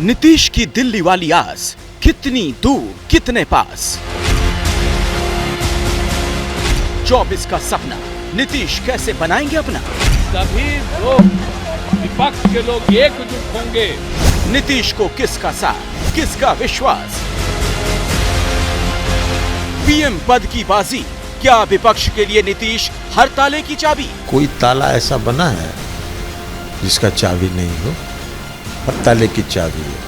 नीतीश की दिल्ली वाली आस कितनी दूर कितने पास। 24 का सपना नीतीश कैसे बनाएंगे अपना। सभी लोग विपक्ष के लोग एकजुट होंगे। नीतीश को किसका साथ किसका विश्वास। पीएम पद की बाजी, क्या विपक्ष के लिए नीतीश हर ताले की चाबी। कोई ताला ऐसा बना है जिसका चाबी नहीं हो, हर ताले की चाबी है।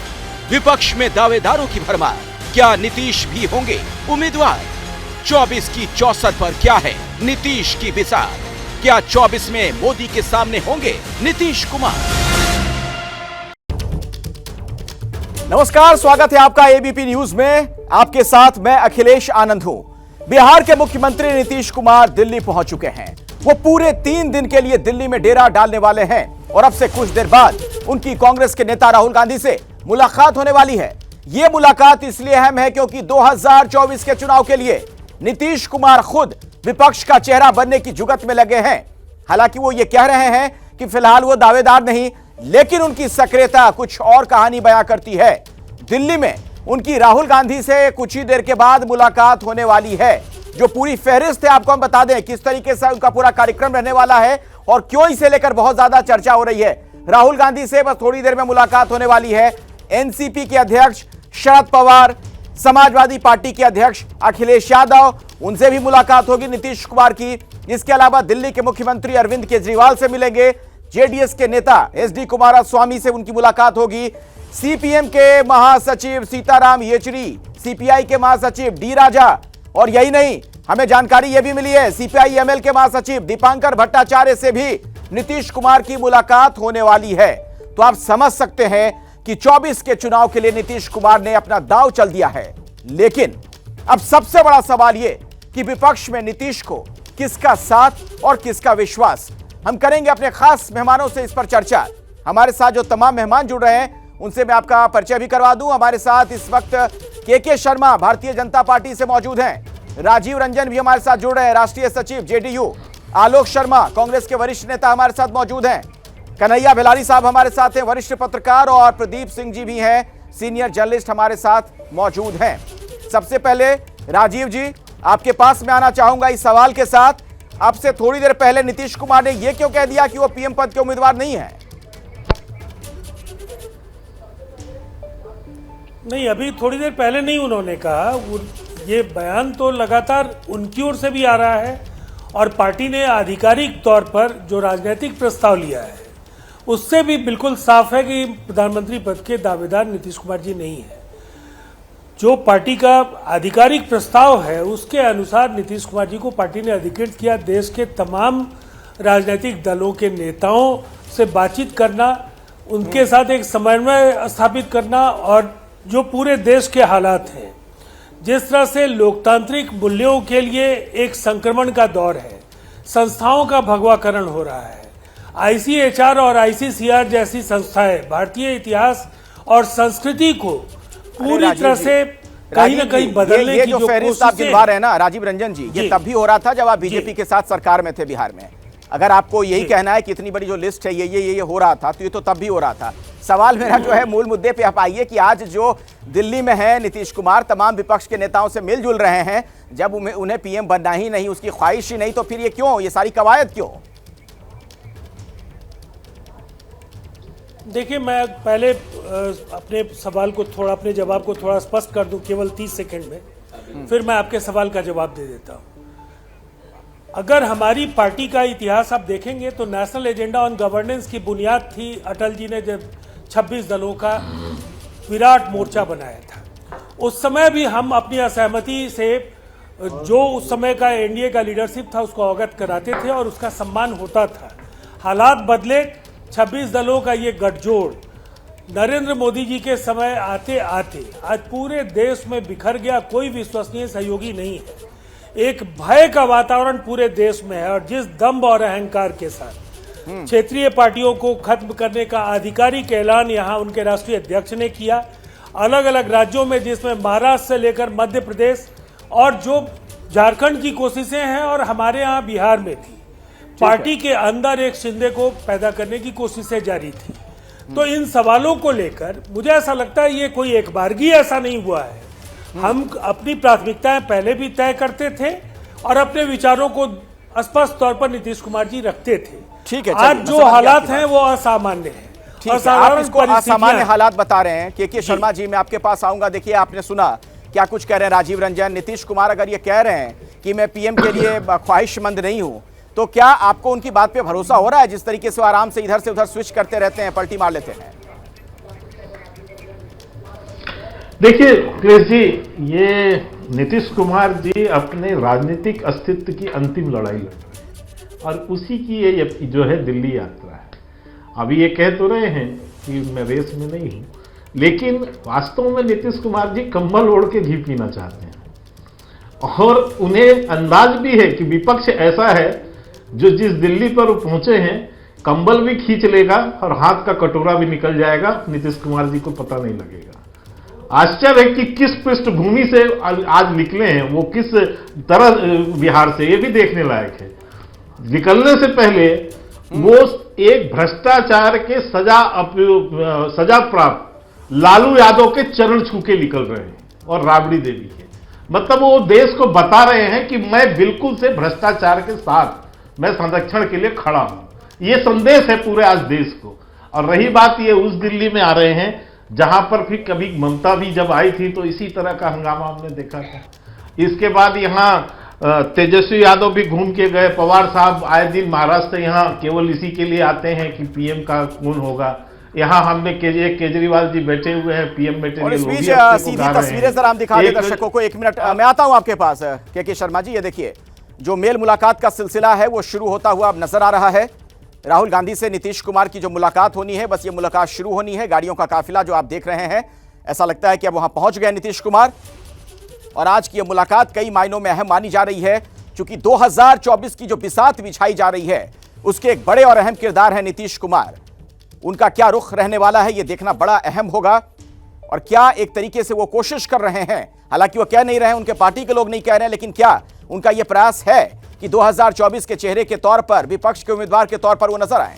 विपक्ष में दावेदारों की भरमार, क्या नीतीश भी होंगे उम्मीदवार। 24 की 64 पर क्या है नीतीश की बिसार। क्या 24 में मोदी के सामने होंगे नीतीश कुमार। नमस्कार, स्वागत है आपका एबीपी न्यूज में। आपके साथ मैं अखिलेश आनंद हूं। बिहार के मुख्यमंत्री नीतीश कुमार दिल्ली पहुंच चुके हैं। वो पूरे 3 दिन के लिए दिल्ली में डेरा डालने वाले हैं और अब से कुछ देर बाद उनकी कांग्रेस के नेता राहुल गांधी से मुलाकात होने वाली है। यह मुलाकात इसलिए अहम है क्योंकि 2024 के चुनाव के लिए नीतीश कुमार खुद विपक्ष का चेहरा बनने की जुगत में लगे हैं। हालांकि वो ये कह रहे हैं कि फिलहाल वो दावेदार नहीं, लेकिन उनकी सक्रियता कुछ और कहानी बयां करती है। दिल्ली में उनकी राहुल गांधी से कुछ ही देर के बाद मुलाकात होने वाली है। जो पूरी फहरिस्त है आपको हम बता दें किस तरीके से उनका पूरा कार्यक्रम रहने वाला है और क्यों इसे लेकर बहुत ज्यादा चर्चा हो रही है। राहुल गांधी से बस थोड़ी देर में मुलाकात होने वाली है। एनसीपी के अध्यक्ष शरद पवार, समाजवादी पार्टी के अध्यक्ष अखिलेश यादव, उनसे भी मुलाकात होगी नीतीश कुमार की। इसके अलावा दिल्ली के मुख्यमंत्री अरविंद केजरीवाल से मिलेंगे। जेडीएस के नेता एसडी कुमारस्वामी से उनकी मुलाकात होगी। सीपीएम के महासचिव सीताराम येचुरी, सीपीआई के महासचिव डी राजा, और यही नहीं, हमें जानकारी यह भी मिली है सीपीआई एमएल के महासचिव दीपांकर भट्टाचार्य से भी नीतीश कुमार की मुलाकात होने वाली है। तो आप समझ सकते हैं कि 24 के चुनाव के लिए नीतीश कुमार ने अपना दांव चल दिया है। लेकिन अब सबसे बड़ा सवाल यह कि विपक्ष में नीतीश को किसका साथ और किसका विश्वास। हम करेंगे अपने खास मेहमानों से इस पर चर्चा। हमारे साथ जो तमाम मेहमान जुड़ रहे हैं उनसे मैं आपका परिचय भी करवा दूं। हमारे साथ इस वक्त के शर्मा भारतीय जनता पार्टी से मौजूद हैं। राजीव रंजन भी हमारे साथ जुड़ रहे हैं, राष्ट्रीय सचिव जेडीयू। आलोक शर्मा कांग्रेस के वरिष्ठ नेता हमारे साथ मौजूद हैं। कन्हैया बेलारी साहब हमारे साथ हैं, वरिष्ठ पत्रकार, और प्रदीप सिंह जी भी हैं, सीनियर जर्नलिस्ट हमारे साथ मौजूद हैं। सबसे पहले राजीव जी, आपके पास में आना चाहूंगा इस सवाल के साथ। आपसे थोड़ी देर पहले नीतीश कुमार ने यह क्यों कह दिया कि वो पीएम पद के उम्मीदवार नहीं है। नहीं, अभी थोड़ी देर पहले नहीं उन्होंने कहा। ये बयान तो लगातार उनकी ओर से भी आ रहा है और पार्टी ने आधिकारिक तौर पर जो राजनीतिक प्रस्ताव लिया है उससे भी बिल्कुल साफ है कि प्रधानमंत्री पद के दावेदार नीतीश कुमार जी नहीं है। जो पार्टी का आधिकारिक प्रस्ताव है उसके अनुसार नीतीश कुमार जी को पार्टी ने अधिकृत किया देश के तमाम राजनीतिक दलों के नेताओं से बातचीत करना, उनके साथ एक समन्वय स्थापित करना, और जो पूरे देश के हालात हैं, जिस तरह से लोकतांत्रिक मूल्यों के लिए एक संक्रमण का दौर है, संस्थाओं का भगवाकरण हो रहा है, आईसीएचआर और आईसीसीआर जैसी संस्थाएं भारतीय इतिहास और संस्कृति को पूरी तरह से कहीं ना कहीं बदलने की जो फहरिस्त आप गिनवा रहे हैं ना राजीव रंजन जी, ये तब भी हो रहा था जब आप बीजेपी के साथ सरकार में थे बिहार में। अगर आपको यही कहना है कि इतनी बड़ी जो लिस्ट है ये हो रहा था, तो ये तो तब भी हो रहा था। सवाल मेरा जो है मूल मुद्दे पे आप आइए कि आज जो दिल्ली में है नीतीश कुमार, तमाम विपक्ष के नेताओं से मिलजुल रहे हैं। जब उन्हें पीएम बनना ही नहीं, उसकी ख्वाहिश ही नहीं, तो फिर ये क्यों, ये सारी कवायद क्यों। देखिए, मैं पहले अपने सवाल को थोड़ा, अपने जवाब को थोड़ा स्पष्ट कर दूं केवल 30 सेकंड में, फिर मैं आपके सवाल का जवाब दे देता हूं। अगर हमारी पार्टी का इतिहास आप देखेंगे तो नेशनल एजेंडा ऑन गवर्नेंस की बुनियाद थी अटल जी ने जब 26 दलों का विराट मोर्चा बनाया था। उस समय भी हम अपनी असहमति से जो उस समय का एनडीए का लीडरशिप था उसको अवगत कराते थे और उसका सम्मान होता था। हालात बदले, 26 दलों का ये गठजोड़ नरेंद्र मोदी जी के समय आते आते आज पूरे देश में बिखर गया। कोई विश्वसनीय सहयोगी नहीं है। एक भय का वातावरण पूरे देश में है और जिस दम्भ और अहंकार के साथ क्षेत्रीय पार्टियों को खत्म करने का आधिकारिक ऐलान यहां उनके राष्ट्रीय अध्यक्ष ने किया, अलग अलग राज्यों में जिसमें महाराष्ट्र से लेकर मध्य प्रदेश और जो झारखंड की कोशिशें हैं और हमारे यहाँ बिहार में थी, पार्टी के अंदर एक शिंदे को पैदा करने की कोशिशें जारी थी। तो इन सवालों को लेकर मुझे ऐसा लगता है ये कोई एक बारगी ऐसा नहीं हुआ है। हम अपनी प्राथमिकताएं पहले भी तय करते थे और अपने विचारों को स्पष्ट तौर पर नीतीश कुमार जी रखते थे। ठीक है, आज जो हालात हैं वो असामान्य है। ठीक है, आप इसको असामान्य हालात बता रहे हैं। के शर्मा जी, मैं आपके पास आऊंगा। देखिए, आपने सुना क्या कुछ कह रहे हैं राजीव रंजन। नीतीश कुमार अगर ये कह रहे हैं कि मैं पीएम के लिए ख्वाहिशमंद नहीं हूं, तो क्या आपको उनकी बात पे भरोसा हो रहा है? जिस तरीके से वो आराम से इधर से उधर स्विच करते रहते हैं, पलटी मार लेते हैं। देखिए अखिलेश जी, ये नीतीश कुमार जी अपने राजनीतिक अस्तित्व की अंतिम लड़ाई लड़ रहे हैं और उसी की ये जो है दिल्ली यात्रा है। अभी ये कह तो रहे हैं कि मैं रेस में नहीं हूं, लेकिन वास्तव में नीतीश कुमार जी कंबल ओढ़ के घी पीना चाहते हैं और उन्हें अंदाज भी है कि विपक्ष ऐसा है जो जिस दिल्ली पर वो पहुंचे हैं, कंबल भी खींच लेगा और हाथ का कटोरा भी निकल जाएगा, नीतीश कुमार जी को पता नहीं लगेगा। आश्चर्य है कि किस पृष्ठभूमि से आज निकले हैं, वो किस तरह बिहार से, ये भी देखने लायक है। निकलने से पहले वो एक भ्रष्टाचार के सजा प्राप्त लालू यादव के चरण छू के निकल रहे हैं और राबड़ी देवी के, मतलब वो देश को बता रहे हैं कि मैं बिल्कुल से भ्रष्टाचार के साथ मैं संरक्षण के लिए खड़ा हूं। ये संदेश है पूरे आज देश को। और रही बात, ये उस दिल्ली में आ रहे हैं जहां पर फिर कभी ममता भी जब आई थी तो इसी तरह का हंगामा हमने देखा था। इसके बाद यहाँ तेजस्वी यादव भी घूम के गए। पवार साहब आए दिन महाराष्ट्र यहाँ केवल इसी के लिए आते हैं कि पीएम का कौन होगा। यहाँ हमने केजरीवाल जी बैठे हुए हैं पीएम बैठे। और इस बीच सीधी तस्वीरें जरा हम दिखा दें दर्शकों को। 1 मिनट मैं आता हूं आपके पास। के शर्मा जी, ये देखिए, जो मेल मुलाकात का सिलसिला है वो शुरू होता हुआ अब नजर आ रहा है। राहुल गांधी से नीतीश कुमार की जो मुलाकात होनी है, बस ये मुलाकात शुरू होनी है। गाड़ियों का काफिला जो आप देख रहे हैं, ऐसा लगता है कि अब वहां पहुंच गए नीतीश कुमार। और आज की ये मुलाकात कई मायनों में अहम मानी जा रही है, क्योंकि 2024 की जो बिसात बिछाई जा रही है उसके एक बड़े और अहम किरदार है नीतीश कुमार। उनका क्या रुख रहने वाला है ये देखना बड़ा अहम होगा। और क्या एक तरीके से वो कोशिश कर रहे हैं, हालांकि वो कह नहीं रहे हैं, उनके पार्टी के लोग नहीं कह रहे हैं, लेकिन क्या उनका यह प्रयास है कि 2024 के चेहरे के तौर पर, विपक्ष के उम्मीदवार के तौर पर वो नजर आए?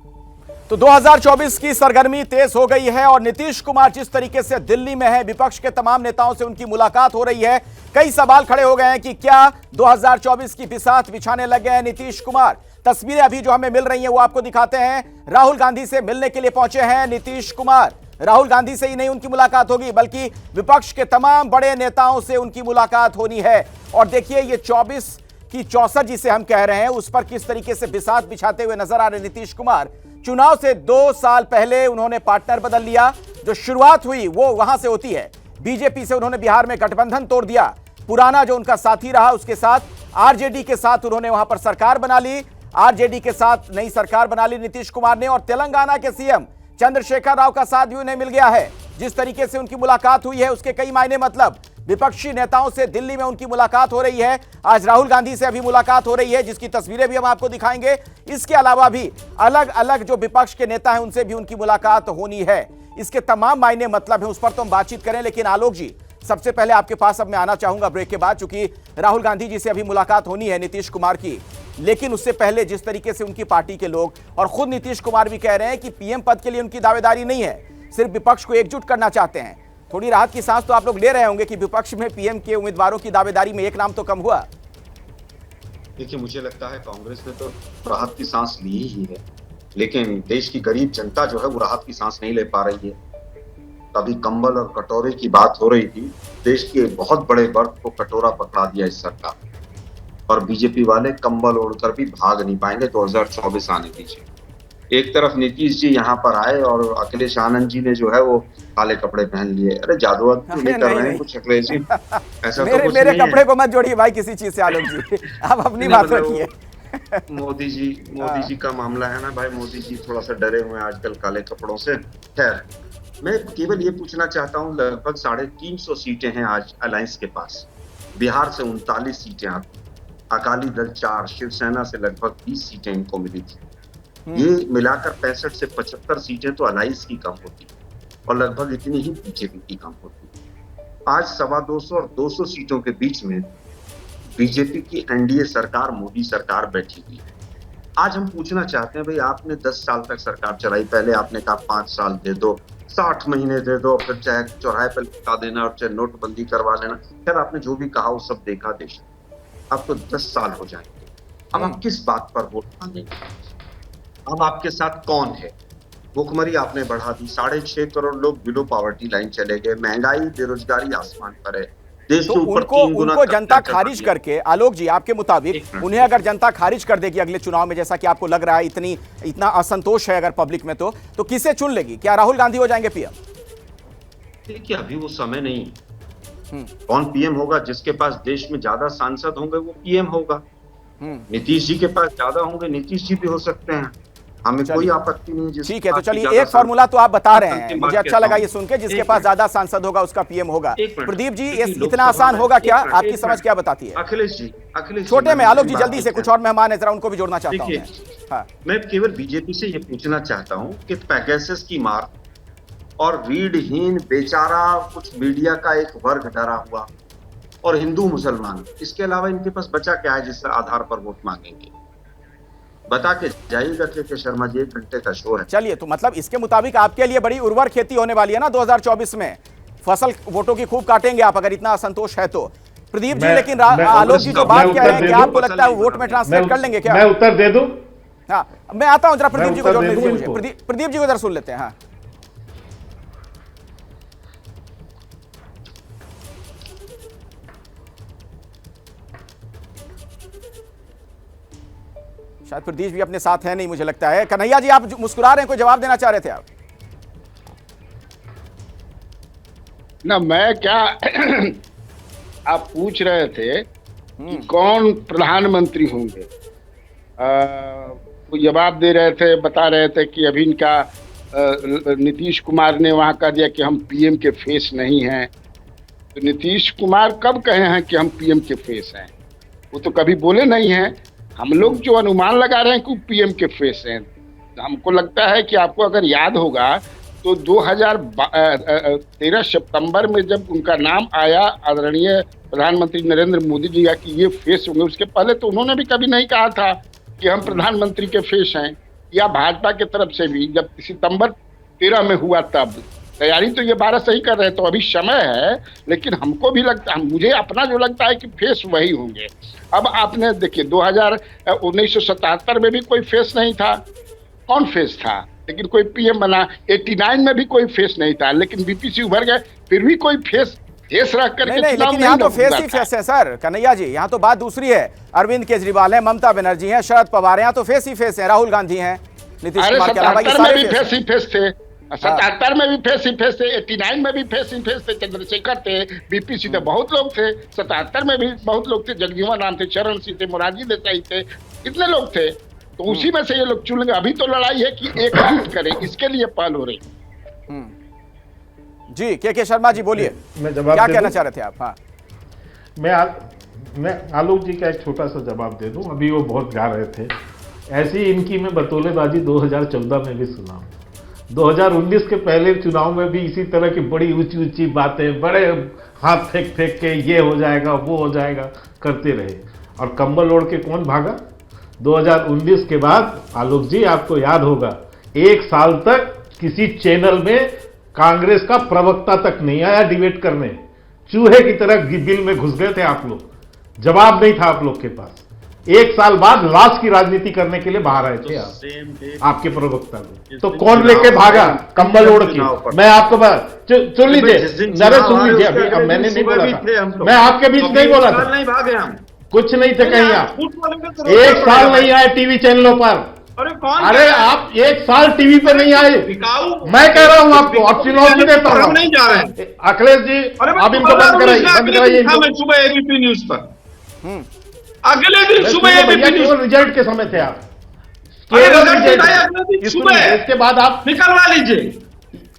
तो 2024 की सरगर्मी तेज हो गई है और नीतीश कुमार जिस तरीके से दिल्ली में है, विपक्ष के तमाम नेताओं से उनकी मुलाकात हो रही है। कई सवाल खड़े हो गए हैं कि क्या 2024 की बिसात बिछाने लग गए हैं नीतीश कुमार। तस्वीरें अभी जो हमें मिल रही हैं वो आपको दिखाते हैं। राहुल गांधी से मिलने के लिए पहुंचे हैं नीतीश कुमार। राहुल गांधी से ही नहीं उनकी मुलाकात होगी, बल्कि विपक्ष के तमाम बड़े नेताओं से उनकी मुलाकात होनी है। और देखिए, ये 24 की 64 जिसे हम कह रहे हैं, उस पर किस तरीके से बिसात बिछाते हुए नजर आ रहे नीतीश कुमार। चुनाव से 2 साल पहले उन्होंने पार्टनर बदल लिया। जो शुरुआत हुई वो वहां से होती है। बीजेपी से उन्होंने बिहार में गठबंधन तोड़ दिया। पुराना जो उनका साथी रहा उसके साथ, आरजेडी के साथ उन्होंने वहां पर सरकार बना ली। आरजेडी के साथ नई सरकार बना ली नीतीश कुमार ने। और तेलंगाना के सीएम चंद्रशेखर राव का साथ भी उन्हें मिल गया है। जिस तरीके से उनकी मुलाकात हुई है उसके कई मायने, मतलब विपक्षी नेताओं से दिल्ली में उनकी मुलाकात हो रही है। आज राहुल गांधी से अभी मुलाकात हो रही है, जिसकी तस्वीरें भी हम आपको दिखाएंगे। इसके अलावा भी अलग अलग जो विपक्ष के नेता हैं उनसे भी उनकी मुलाकात होनी है। इसके तमाम मायने मतलब है, उस पर तो हम बातचीत करें। लेकिन आलोक जी, सबसे पहले आपके पास अब मैं आना चाहूंगा ब्रेक के बाद, चूंकि राहुल गांधी जी से अभी मुलाकात होनी है नीतीश कुमार की। लेकिन उससे पहले जिस तरीके से उनकी पार्टी के लोग और खुद नीतीश कुमार भी कह रहे हैं कि पीएम पद के लिए उनकी दावेदारी नहीं है, सिर्फ विपक्ष को एकजुट करना चाहते हैं। थोड़ी राहत की सांस तो आप लोग ले रहे होंगे कि विपक्ष में पीएम के उम्मीदवारों की दावेदारी में एक नाम तो कम हुआ। देखिए, मुझे लगता है कांग्रेस ने तो राहत की सांस ली ही है, लेकिन देश की गरीब जनता जो है वो राहत की सांस नहीं ले पा रही है। कभी कंबल और कटोरे की बात हो रही थी, देश के बहुत बड़े वर्ग को कटोरा पकड़ा दिया इस सरकार, और बीजेपी वाले कंबल ओढ़कर भी भाग नहीं पाएंगे 2024 आने दीजिए। एक तरफ नीतीश जी यहाँ पर आए और अखिलेश आनंद जी ने जो है वो काले कपड़े पहन लिए। अरे जादू नहीं कर रहे हैं कुछ अखिलेश जी, ऐसा तो कुछ मेरे नहीं कपड़े को मत जोड़िए भाई किसी चीज से आलोक जी, आप अपनी बात रखिए। मोदी जी का मामला है ना भाई, मोदी जी थोड़ा सा डरे हुए हैं आजकल काले कपड़ों से। खैर, मैं केवल ये पूछना चाहता हूँ, लगभग 350 सीटें हैं आज अलायंस के पास। बिहार से 39 सीटें आती, अकाली दल 4, शिवसेना से लगभग 20 सीटें इनको मिली थी। ये मिलाकर 65 से 75 सीटें तो अलायंस की कम होती और लगभग इतनी ही बीजेपी की कम होती। आज 225 और 200 सीटों के बीच में बीजेपी की एनडीए सरकार, मोदी सरकार बैठी हुई है। आज हम पूछना चाहते हैं, भाई आपने 10 साल तक सरकार चलाई, पहले आपने कहा 5 साल दे दो, 60 महीने दे दो, फिर चाहे चौराहे पर लिखा देना और चाहे नोटबंदी करवा लेना। खैर आपने जो भी कहा वो सब देखा देश। अब तो 10 साल हो जाएंगे, अब आप किस बात पर वोट मांगेंगे? अब आपके साथ कौन है? भुखमरी आपने बढ़ा दी, 6.5 करोड़ लोग बिलो पॉवर्टी लाइन चले गए, महंगाई बेरोजगारी आसमान पर है। देश तो के ऊपर उनको 3 गुना उनको जनता कर्जा खारिज चढ़ा दिया। करके, आलोक जी आपके मुताबिक उन्हें अगर जनता खारिज कर देगी अगले चुनाव में, जैसा कि आपको लग रहा है, इतना असंतोष है अगर पब्लिक में, तो किसे चुन लेगी? क्या राहुल गांधी हो जाएंगे पीएम? देखिए अभी वो समय नहीं है। कौन पीएम होगा? जिसके पास देश में ज्यादा सांसद होंगे वो पीएम होगा। नीतीश जी के पास ज्यादा होंगे, नीतीश जी भी हो सकते हैं, हमें कोई आपत्ति नहीं है। ठीक है, तो चलिए एक फॉर्मूला तो आप बता रहे हैं, मुझे अच्छा लगा ये सुन के, जिसके पास ज्यादा सांसद होगा उसका पीएम होगा। प्रदीप जी इतना आसान होगा क्या? आपकी समझ क्या बताती है? अखिलेश जी छोटे में आलोक जी जल्दी से, कुछ और मेहमान है, जरा उनको भी जोड़ना चाहता हूं। हाँ, मैं केवल बीजेपी से ये पूछना चाहता हूं कि पैगासस की मार और रीढ़हीन बेचारा कुछ मीडिया का एक वर्ग डरा हुआ और हिंदू मुसलमान, इसके अलावा इनके पास बचा क्या है जिससे आधार पर वोट मांगेंगे? बता के जाइएगा के शर्मा जी, 1 घंटे का शो है। चलिए, तो मतलब इसके मुताबिक आपके लिए बड़ी उर्वर खेती होने वाली है ना 2024 में, फसल वोटों की खूब काटेंगे आप अगर इतना असंतोष है तो। प्रदीप जी, लेकिन आलोक जी जो बात कह रहे हैं कि आपको लगता है वोट में ट्रांसलेट कर लेंगे क्या? मैं उत्तर दे दूं? हाँ, मैं आता हूं, जरा प्रदीप जी को जोड़ने दीजिए मुझे। प्रदीप जी को जरा सुन लेते हैं। हाँ, शायद प्रदीप भी अपने साथ है नहीं, मुझे लगता है। कन्हैया जी आप मुस्कुरा रहे हैं, कोई जवाब देना चाह रहे थे आप? ना मैं क्या आप पूछ रहे थे कि कौन प्रधानमंत्री होंगे, वो जवाब दे रहे थे, बता रहे थे कि अभी इनका नीतीश कुमार ने वहां कह दिया कि हम पीएम के फेस नहीं हैं। तो नीतीश कुमार कब कहे हैं कि हम पीएम के फेस हैं? वो तो कभी बोले नहीं हैं। हम लोग जो अनुमान लगा रहे हैं कि पीएम के फेस हैं। हमको लगता है कि आपको अगर याद होगा तो 2013 सितंबर में जब उनका नाम आया आदरणीय प्रधानमंत्री नरेंद्र मोदी जी का कि ये फेस होंगे, उसके पहले तो उन्होंने भी कभी नहीं कहा था कि हम प्रधानमंत्री के फेस हैं। या भाजपा की तरफ से भी जब सितंबर 13 में हुआ तब तैयारी तो ये 12 से ही कर रहे, तो अभी समय है। लेकिन हमको भी लगता, मुझे अपना जो लगता है कि फेस वही होंगे। अब आपने देखिए 1977 में भी कोई फेस नहीं था, कौन फेस था? लेकिन कोई पीएम बना। 89 में भी कोई फेस नहीं था, लेकिन बीपीसी उभर गए, फिर भी कोई फेस रख करके नहीं, लेकिन यहाँ तो फेस ही फेस है सर। कन्हैया जी, यहाँ तो बात दूसरी है। अरविंद केजरीवाल है, ममता बनर्जी है, शरद पवार है, यहाँ तो फेस ही फेस है। राहुल गांधी हैं, नीतीश कुमार के अलावा ये सारे भी फेस ही फेस थे। 77 में भी फेस ही फेस थे, 89 में भी फेस ही फेस थे, चंद्रशेखर थे, बीपीसी थे, बहुत लोग थे। 77 में भी बहुत लोग थे, जगजीवन राम थे, चरण सिंह थे, मोरारजी देसाई थे, इतने लोग थे। तो उसी में से ये लोग चुन लेंगे। अभी तो लड़ाई है कि एकजुट करें, इसके लिए पहल हो रही। जी के शर्मा जी बोलिए, मैं जवाब क्या कहना चाह रहे थे आप? हाँ, मैं आलोक जी का एक छोटा सा जवाब दे दूं। अभी वो बहुत गा रहे थे, ऐसी इनकी मैं बतौलेबाजी 2014 में भी सुना हूं। 2019 के पहले चुनाव में भी इसी तरह की बड़ी ऊंची ऊंची बातें, बड़े हाथ फेंक फेंक के ये हो जाएगा वो हो जाएगा करते रहे, और कंबल ओढ़ के कौन भागा? 2019 के बाद आलोक जी आपको याद होगा, 1 साल तक किसी चैनल में कांग्रेस का प्रवक्ता तक नहीं आया डिबेट करने। चूहे की तरह बिल में घुस गए थे आप लोग, जवाब नहीं था आप लोग के पास। 1 साल बाद लाश की राजनीति करने के लिए बाहर आए थे आप, आपके प्रवक्ता को। तो कौन लेके भागा कंबल ओढ़ के? मैं आपको सुन लीजिए, नरेश सुन लीजिए। अभी अब मैंने नहीं बोला था, मैं आपके बीच नहीं बोला था, नहीं भागे हम, कुछ नहीं थे कहीं आप। 1 साल नहीं आए टीवी चैनलों पर। अरे आप 1 साल टीवी पे नहीं आए। मैं कह रहा हूं आपको, अब चुनौती देता हूं। नहीं जा रहे हैं अखिलेश जी, आप इनको बंद कराइए सुबह एबीपी न्यूज पर। अगले दिन सुबह एबीपी न्यूज, रिजल्ट के समय थे आप, इसके बाद आप निकलवा लीजिए।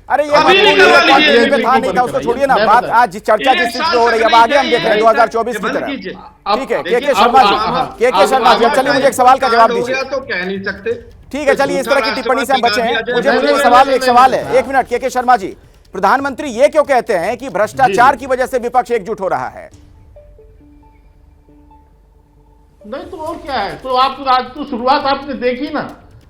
अरे ये था नहीं था, उसको छोड़िए ना। बात आज चर्चा जिस चीज पे हो रही है, अब आगे हम देख रहे हैं 2024 की तरफ। ठीक है के शर्मा जी, के शर्मा जी, चलिए मुझे एक सवाल का जवाब दीजिए। तो कह नहीं सकते। ठीक है, चलिए इस तरह की टिप्पणी से हम बचे हैं। मुझे एक सवाल है, 1 मिनट। के शर्मा जी, प्रधानमंत्री ये क्यों कहते हैं कि भ्रष्टाचार की वजह से विपक्ष एकजुट हो रहा है? नहीं तो और क्या है। तो आप आज तो शुरुआत आपने देखी ना,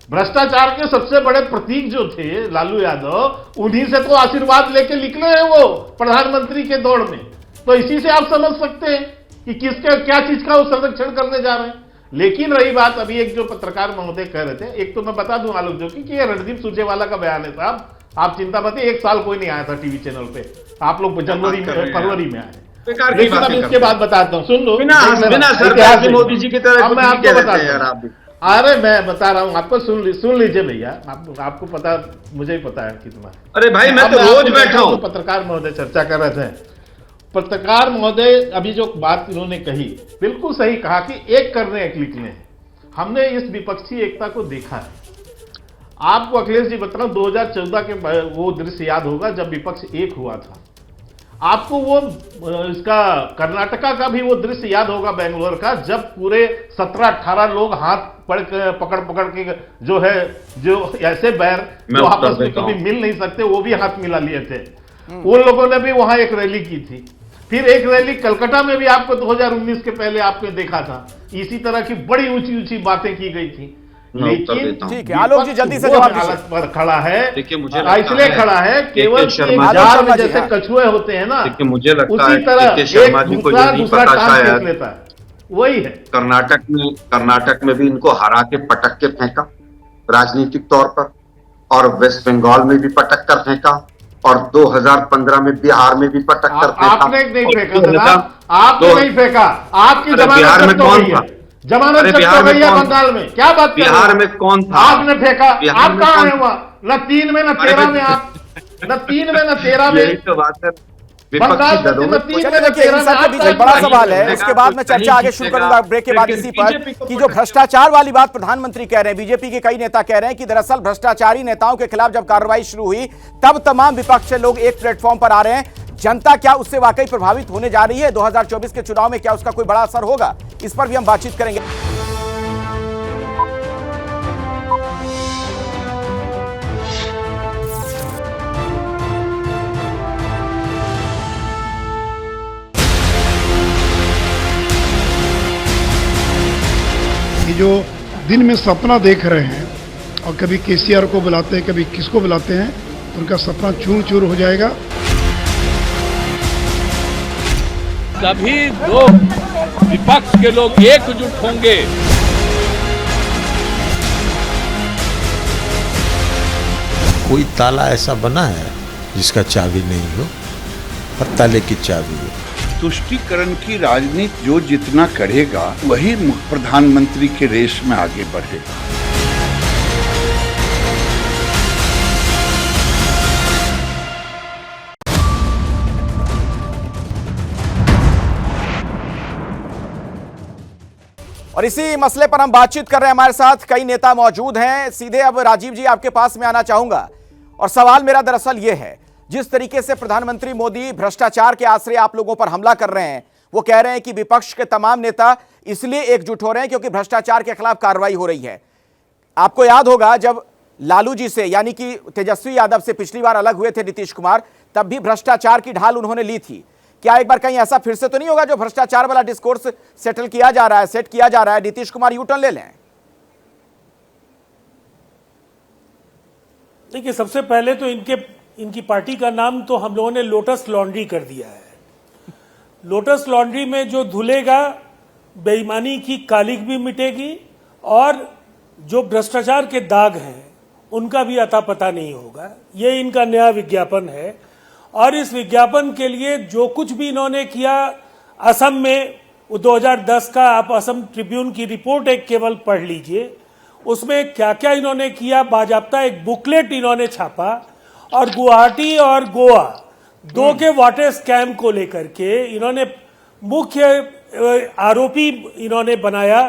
भ्रष्टाचार के सबसे बड़े प्रतीक जो थे लालू यादव, उन्हीं से तो आशीर्वाद लेके निकले हैं वो प्रधानमंत्री के दौड़ में। तो इसी से आप समझ सकते हैं कि किसके क्या चीज का वो संरक्षण करने जा रहे हैं। लेकिन रही बात, अभी एक जो पत्रकार महोदय कह रहे थे, एक तो मैं बता दूं आलोक जोशी कि ये रणदीप सुरजेवाला का बयान है साहब, आप चिंता मत, 1 साल कोई नहीं आया था टीवी चैनल पे, आप लोग जनवरी में फरवरी में आए। लेकिन अब इसके बाद बताता हूं, सुन लो, मोदी जी की तरह अब मैं आपको बताता हूं। अरे मैं बता रहा हूं आपको, सुन लीजिए भैया, आपको पता, मुझे ही पता है कितना। अरे भाई मैं तो रोज बैठा हूं। पत्रकार महोदय चर्चा कर रहे थे, पत्रकार महोदय अभी जो बात इन्होंने कही बिल्कुल सही कहा कि एक करने एक लिखने। हमने इस विपक्षी एकता को देखा है। आपको अखिलेश जी बता रहा हूं, 2014 के वो दृश्य याद होगा जब विपक्ष एक हुआ था। आपको वो इसका कर्नाटका का भी वो दृश्य याद होगा बेंगलोर का, जब पूरे 17-18 लोग हाथ पकड़ के जो है, जो ऐसे बैर जो आपस में कभी मिल नहीं सकते, वो भी हाथ मिला लिए थे। उन लोगों ने भी वहां एक रैली की थी। फिर एक रैली कलकत्ता में भी आपको 2019 के पहले आपने देखा था, इसी तरह की बड़ी ऊंची ऊंची बातें की गई थी। लेकिन ठीक है आलोक जी, जल्दी से जवाब दीजिए। पर खड़ा है, देखिए मुझे इसलिए खड़ा है केवल जाल में जैसे कछुए होते हैं ना, मुझे लगता है उसी तरह शर्मा जी को दूसरा टांग खींच लेता है, वही है। कर्नाटक में भी इनको हरा के पटक के फेंका राजनीतिक तौर पर, और वेस्ट बंगाल में भी पटक कर फेंका, और 2015 में बिहार में भी पटक कर फेंका। आपने नहीं फेंका, आपने नहीं फेंका, आपकी बिहार में कौन था? जमानत जब्त हो गई है बंगाल में, क्या बात कर रहे हैं? बिहार में कौन था? आपने फेंका, आप कहां आए हुआ? न 3 में न 13 में, आप न 3 में न 13 में, यही तो बात है। बंगाल में 3 में न 13 में। बड़ा सवाल है, उसके बाद मैं चर्चा आगे शुरू करूंगा ब्रेक के बाद इसी पर, कि जो भ्रष्टाचार वाली बात प्रधानमंत्री कह रहे हैं, बीजेपी के कई नेता कह रहे हैं कि दरअसल भ्रष्टाचारी नेताओं के खिलाफ जब कार्रवाई शुरू हुई तब तमाम विपक्ष से लोग एक प्लेटफॉर्म पर आ रहे हैं। जनता क्या उससे वाकई प्रभावित होने जा रही है? 2024 के चुनाव में क्या उसका कोई बड़ा असर होगा? इस पर भी हम बातचीत करेंगे। ये जो दिन में सपना देख रहे हैं और कभी केसीआर को बुलाते हैं, कभी किसको बुलाते हैं, तो उनका सपना चूर चूर हो जाएगा। सभी लोग, विपक्ष के लोग एकजुट होंगे। कोई ताला ऐसा बना है जिसका चाबी नहीं हो, और ताले की चाबी हो। तुष्टीकरण की राजनीति जो जितना करेगा वही प्रधानमंत्री के रेस में आगे बढ़ेगा। और इसी मसले पर हम बातचीत कर रहे हैं, हमारे साथ कई नेता मौजूद हैं। सीधे अब राजीव जी आपके पास में आना चाहूंगा, और सवाल मेरा दरअसल यह है, जिस तरीके से प्रधानमंत्री मोदी भ्रष्टाचार के आश्रय आप लोगों पर हमला कर रहे हैं, वो कह रहे हैं कि विपक्ष के तमाम नेता इसलिए एकजुट हो रहे हैं क्योंकि भ्रष्टाचार के खिलाफ कार्रवाई हो रही है। आपको याद होगा जब लालू जी से, यानी कि तेजस्वी यादव से पिछली बार अलग हुए थे नीतीश कुमार, तब भी भ्रष्टाचार की ढाल उन्होंने ली थी। क्या एक बार कहीं ऐसा फिर से तो नहीं होगा जो भ्रष्टाचार वाला डिस्कोर्स सेट किया जा रहा है, नीतीश कुमार यू टर्न ले लें? देखिए, सबसे पहले तो इनकी पार्टी का नाम तो हम लोगों ने लोटस लॉन्ड्री कर दिया है। लोटस लॉन्ड्री में जो धुलेगा, बेईमानी की कालिक भी मिटेगी, और जो भ्रष्टाचार के दाग हैं उनका भी अता पता नहीं होगा। ये इनका नया विज्ञापन है, और इस विज्ञापन के लिए जो कुछ भी इन्होंने किया असम में, वो 2010 का आप असम ट्रिब्यून की रिपोर्ट एक केवल पढ़ लीजिए, उसमें क्या क्या इन्होंने किया। बाजाप्ता एक बुकलेट इन्होंने छापा, और गुवाहाटी और गोवा दो के वाटर स्कैम को लेकर के इन्होंने मुख्य आरोपी इन्होंने बनाया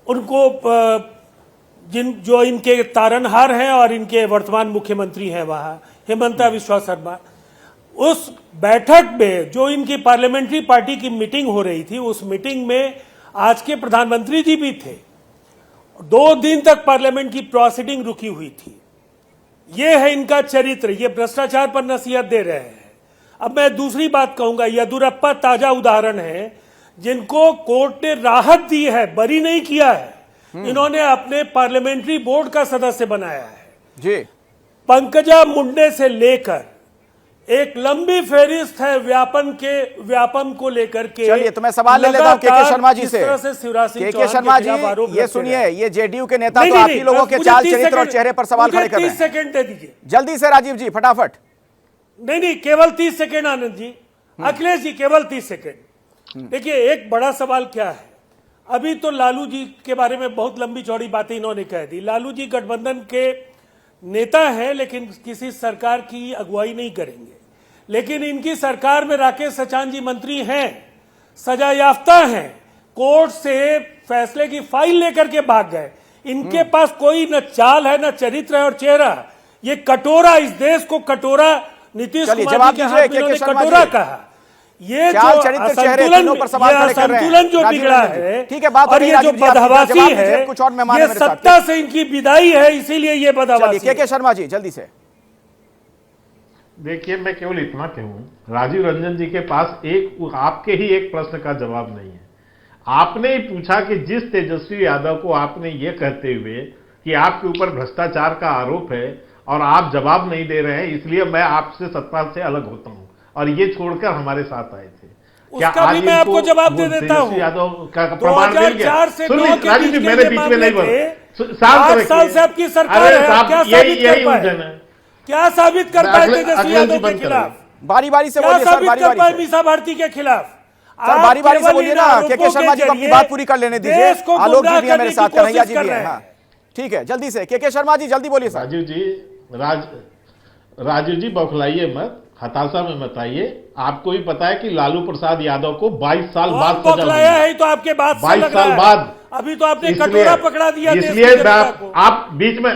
उनको, जो इनके तारनहार हैं और इनके वर्तमान मुख्यमंत्री हैं वहां, हेमंता विश्वा शर्मा। उस बैठक में जो इनकी पार्लियामेंट्री पार्टी की मीटिंग हो रही थी, उस मीटिंग में आज के प्रधानमंत्री जी भी थे। 2 दिन तक पार्लियामेंट की प्रोसीडिंग रुकी हुई थी। ये है इनका चरित्र, ये भ्रष्टाचार पर नसीहत दे रहे हैं। अब मैं दूसरी बात कहूंगा, येदियुरप्पा ताजा उदाहरण है। जिनको कोर्ट ने राहत दी है, बरी नहीं किया है, इन्होंने अपने पार्लियामेंट्री बोर्ड का सदस्य बनाया है जी। पंकजा मुंडे से लेकर एक लंबी फेरिस्त है व्यापम को लेकर के। चलिए, तो मैं सवाल ले लेता हूं के शर्मा जी से। शिवराज सिंह के शर्मा जी, ये सुनिए, ये जेडीयू के नेता तो आप ही लोगों के चाल चरित्र और चेहरे पर सवाल खड़े कर रहे हैं। 30 सेकंड दे दीजिए जल्दी से राजीव जी, फटाफट। नहीं, केवल 30 सेकंड आनंद जी। अखिलेश जी, केवल 30 सेकंड। देखिए, एक बड़ा सवाल क्या है, अभी तो लालू जी के बारे में बहुत लंबी चौड़ी बातें इन्होंने कह दी। लालू जी गठबंधन के नेता हैं, लेकिन किसी सरकार की अगुवाई नहीं करेंगे। लेकिन इनकी सरकार में राकेश सचान जी मंत्री हैं, सजा याफ्ता हैं, कोर्ट से फैसले की फाइल लेकर के भाग गए। इनके पास कोई न चाल है, न चरित्र है और चेहरा। ये कटोरा, इस देश को कटोरा नीतीश कुमार जी के हाथ में इन्होंने कटोरा कहा। ये जो असंतुलन जो बिगड़ा है, ठीक है, बात और ये जो बदहवासी है, कुछ और मेहमान ये सत्ता से इनकी विदाई है, इसीलिए ये बदहवासी। के शर्मा जी, जल्दी से। देखिए, मैं केवल इतना कहूं, राजीव रंजन जी के पास आपके ही एक प्रश्न का जवाब नहीं है। आपने ही पूछा कि जिस तेजस्वी यादव को आपने ये कहते हुए कि आपके ऊपर भ्रष्टाचार का आरोप है और आप जवाब नहीं दे रहे हैं, इसलिए मैं आपसे सत्ता से अलग होता हूं और ये छोड़कर हमारे साथ आए थे। उसका भी मैं आपको जवाब दे देता हूं। यादव का प्रमाण मिल गया। सुनिए राजीव जी, मैंने बीच में नहीं बोला। 8 साल से आपकी सरकार है, क्या साबित कर पाए? क्या साबित कर पाए तेजस्वी यादव के खिलाफ? बारी बारी से बोलिए सर, बारी बारी से। मीसा भारती के खिलाफ सर बारी बारी से बोलिए ना। के शर्मा जी को अपनी बात पूरी कर लेने दीजिए। आलोक जी भी है मेरे साथ, कन्हैया जी भी है। ठीक है, जल्दी से के शर्मा जी, जल्दी बोलिए सर। राजीव जी बौखलाइए मत, हताशा में मत आइए। आपको भी पता है कि लालू प्रसाद यादव को 22 साल बाद सजा मिली है। तो आपके बात 22 साल बाद। अभी तो आपने कटोरा पकड़ा दिया। इसलिए आप बीच में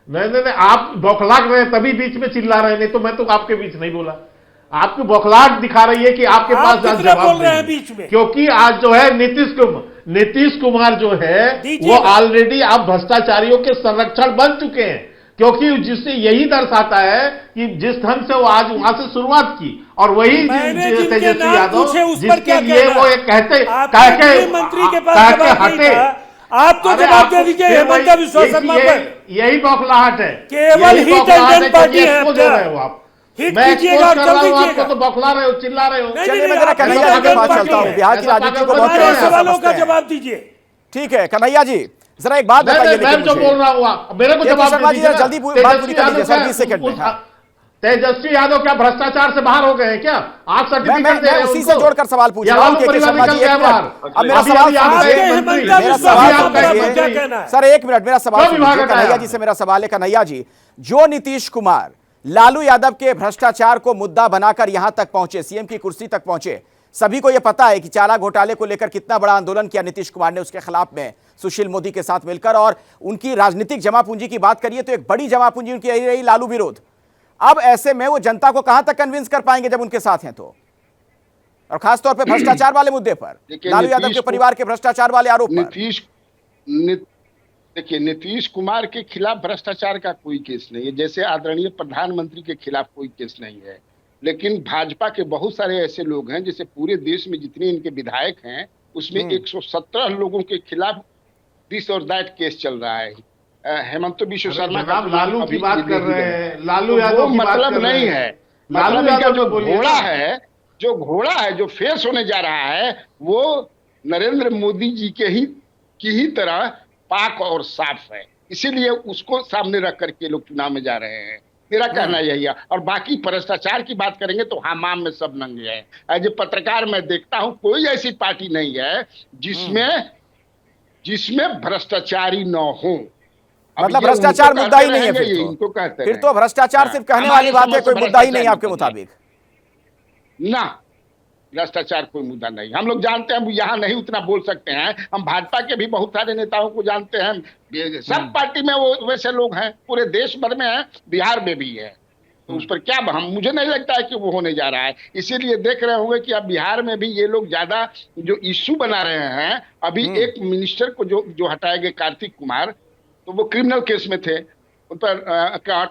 नहीं, आप बौखला रहे हैं, तभी बीच में चिल्ला रहे हैं, नहीं तो मैं तो आपके बीच नहीं बोला। आपकी बौखलाहट दिखा रही है कि आपके पास जवाब नहीं है बीच में। क्योंकि आज जो है नीतीश कुमार जो है वो ऑलरेडी आप भ्रष्टाचारियों के संरक्षण बन चुके हैं। क्योंकि जिससे यही दर्शाता है कि जिस ढंग से वो आज वहां से शुरुआत की और वही तेजस्वी यादव जिसके लिए वो एक कहते मंत्री के पास हटे, आप तो जवाब दे दीजिए हेमंत बिस्वा शर्मा पर। यही बौखलाहट है, केवल हिट एंड रन पार्टी है। आप हिट कीजिएगा, आपको तो बौखला रहे हो, चिल्ला रहे हो। चलिए, मैं जरा कन्हैया जी के पास चलता हूं। बिहार की राजनीति को बहुत सवालों का जवाब दीजिए। ठीक है कन्हैया जी, जरा एक बात बताइए। मैं जो बोल रहा हूँ मेरे को जवाब दीजिए। जल्दी बात पूरी कर लीजिए सर, 20 सेकंड में। तेजस्वी यादव क्या भ्रष्टाचार से बाहर हो गए हैं क्या? आप सर्टिफिकेट दे रहे हैं उसी से जोड़कर सवाल पूछ रहा हूं। अब मेरा सवाल सर, एक मिनट, मेरा सवाल कन्हैया जी से। मेरा सवाल है कन्हैया जी, जो नीतीश कुमार लालू यादव के भ्रष्टाचार को मुद्दा बनाकर यहां तक पहुंचे, सीएम की कुर्सी तक पहुंचे, सभी को यह पता है कि चारा घोटाले को लेकर कितना बड़ा आंदोलन किया नीतीश कुमार ने उसके खिलाफ में सुशील मोदी के साथ मिलकर, और उनकी राजनीतिक जमा पूंजी की बात करिए तो एक बड़ी जमा पूंजी उनकी यही रही, लालू विरोध। अब ऐसे में वो जनता को कहां तक कन्विंस कर पाएंगे जब उनके साथ हैं तो, और खासतौर पर भ्रष्टाचार वाले मुद्दे पर, लालू यादव के परिवार के भ्रष्टाचार वाले आरोप पर। देखिए, नीतीश कुमार के खिलाफ भ्रष्टाचार का कोई केस नहीं है, जैसे आदरणीय प्रधानमंत्री के खिलाफ कोई केस नहीं है। लेकिन भाजपा के बहुत सारे ऐसे लोग हैं, जैसे पूरे देश में जितने इनके विधायक हैं उसमें 117 लोगों के खिलाफ दिस और दैट केस चल रहा है। हेमंत बिस्वा शर्मा का लालू की बात कर रहे हैं, लालू यादव की बात मतलब नहीं है। लालू यादव जो घोड़ा है जो फेस होने जा रहा है वो नरेंद्र मोदी जी के ही तरह पाक और साफ है, इसीलिए उसको सामने रख करके लोग चुनाव में जा रहे हैं। मेरा कहना यही है। और बाकी भ्रष्टाचार की बात करेंगे तो हमाम में सब नंगे हैं। एज ए पत्रकार मैं देखता हूं कोई ऐसी पार्टी नहीं है जिसमें भ्रष्टाचारी न हो। मतलब भ्रष्टाचार मुद्दा ही नहीं है फिर तो भ्रष्टाचार सिर्फ कहने वाली बात है, कोई मुद्दा ही नहीं आपके मुताबिक? ना, भ्रष्टाचार कोई मुद्दा नहीं। हम लोग जानते हैं, यहाँ नहीं उतना बोल सकते हैं। हम भाजपा के भी बहुत सारे नेताओं को जानते हैं, सब पार्टी में वो वैसे लोग हैं, पूरे देश भर में हैं, बिहार में भी है। तो उस पर क्या मुझे नहीं लगता है कि वो होने जा रहा है। इसीलिए देख रहे होंगे कि अब बिहार में भी ये लोग ज्यादा जो इश्यू बना रहे हैं। अभी एक मिनिस्टर को जो हटाए गए कार्तिक कुमार, तो वो क्रिमिनल केस में थे, उन पर